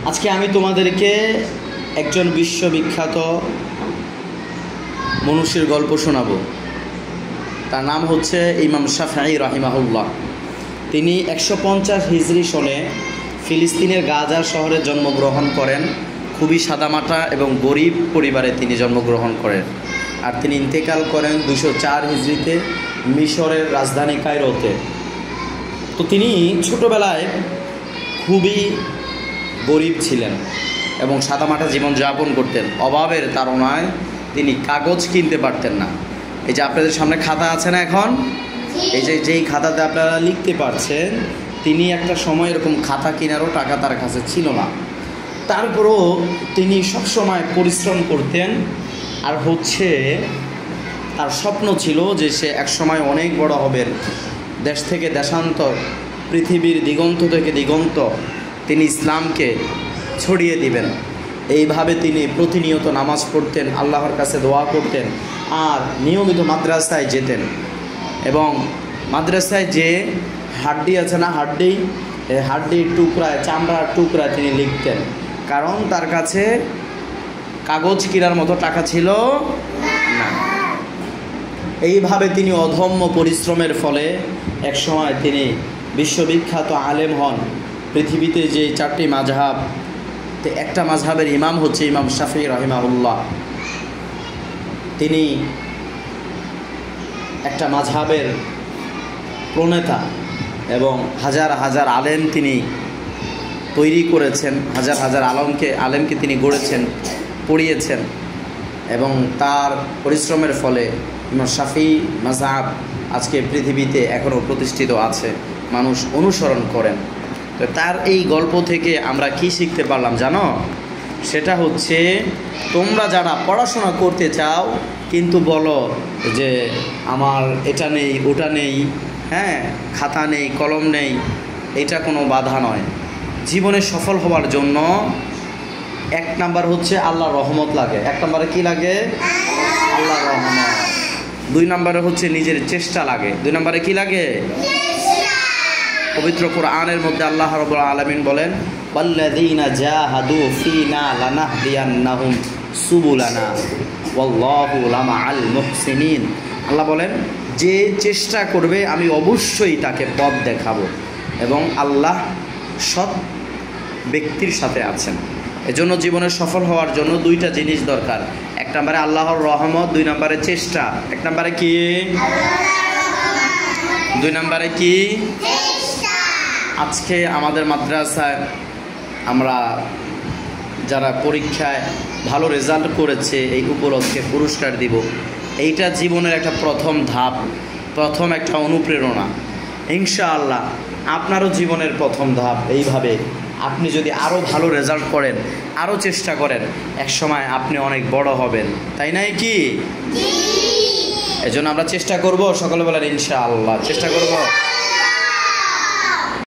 আজকে আমি তোমাদেরকে একজন বিশ্ববিখ্যাত মনীষীর গল্প শোনাবো। তার নাম হচ্ছে ইমাম শাফিঈ রাহিমাহুল্লাহ। তিনি 150 হিজরি সনে ফিলিস্তিনের গাজা শহরে জন্মগ্রহণ করেন। খুবই সাদামাটা এবং গরিব পরিবারে তিনি জন্মগ্রহণ করেন, আর তিনি ইন্তেকাল করেন 204 হিজরিতে মিশরের রাজধানী কায়রোতে। তো তিনি ছোটোবেলায় খুবই গরিব ছিলেন এবং সাদামাটা জীবনযাপন করতেন। অভাবের তাড়নায় তিনি কাগজ কিনতে পারতেন না। এই যে আপনাদের সামনে খাতা আছে না, এখন এই যে যেই খাতাতে আপনারা লিখতে পারছেন, তিনি একটা সময় এরকম খাতা কেনারও টাকা তার কাছে ছিল না। তারপরও তিনি সবসময় পরিশ্রম করতেন, আর তার স্বপ্ন ছিল যে সে একসময় অনেক বড় হবেন, দেশ থেকে দেশান্তর, পৃথিবীর দিগন্ত থেকে দিগন্ত তিনি ইসলামকে ছড়িয়ে দিবেন। এইভাবে তিনি প্রতিনিয়ত নামাজ পড়তেন, আল্লাহর কাছে দোয়া করতেন, আর নিয়মিত মাদ্রাসায় যেতেন। এবং মাদ্রাসায় যে হাড্ডি আছে না, এই হাড্ডির টুকরায়, চামড়ার টুকরায় তিনি লিখতেন, কারণ তার কাছে কাগজ কেনার মতো টাকা ছিল না। এইভাবে তিনি অধম্য পরিশ্রমের ফলে একসময় তিনি বিশ্ববিখ্যাত আলেম হন। পৃথিবীতে যে 4টি মাযহাব, একটা মাযহাবের ইমাম হচ্ছে ইমাম শাফিঈ রাহিমাহুল্লাহ। তিনি একটা মাযহাবের প্রণেতা এবং হাজার হাজার আলেম তিনি তৈরি করেছেন, হাজার হাজার আলেমকে তিনি গড়েছেন, পড়িয়েছেন, এবং তার পরিশ্রমের ফলে ইমাম শাফিঈ মাযহাব আজকে পৃথিবীতে এখনও প্রতিষ্ঠিত আছে, মানুষ অনুসরণ করেন। তো তার এই গল্প থেকে আমরা কি শিখতে পারলাম জানো? সেটা হচ্ছে, তোমরা যারা পড়াশোনা করতে চাও কিন্তু বলো যে আমার এটা নেই, ওটা নেই, খাতা নেই, কলম নেই, এটা কোনো বাধা নয়। জীবনে সফল হওয়ার জন্য 1 নাম্বার হচ্ছে আল্লাহর রহমত লাগে। 1 নম্বরে কি লাগে? আল্লাহর রহমত। 2 নম্বরে হচ্ছে নিজের চেষ্টা লাগে। 2 নম্বরে কি লাগে? পবিত্র কোরআনের মধ্যে আল্লাহ রাব্বুল আলামিন বলেন, ওয়াল্লাযীনা জাহাদু ফীনা লানাহদিয়ান্নাহুম সুবুলানা ওয়াল্লাহু লামাআল মুহসিনিন। আল্লাহ বলেন, যে চেষ্টা করবে আমি অবশ্যই তাকে পথ দেখাবো, এবং আল্লাহ সৎ ব্যক্তির সাথে আছেন। এজন্য জীবনে সফল হওয়ার জন্য 2টা জিনিস দরকার। 1 নম্বরে আল্লাহর রহমত, 2 নম্বরে চেষ্টা। 1 নম্বরে কি? 2 নম্বরে কি? আজকে আমাদের মাদ্রাসায় আমরা যারা পরীক্ষায় ভালো রেজাল্ট করেছে এই উপলক্ষে পুরস্কার দিব। এইটা জীবনের একটা প্রথম ধাপ, প্রথম একটা অনুপ্রেরণা। ইনশাআল্লাহ আপনারও জীবনের প্রথম ধাপ। এইভাবে আপনি যদি আরও ভালো রেজাল্ট করেন, আরও চেষ্টা করেন, একসময় আপনি অনেক বড় হবেন, তাই নাই কি? এজন্য আমরা চেষ্টা করব, সকলে বলেন ইনশাআল্লাহ চেষ্টা করব।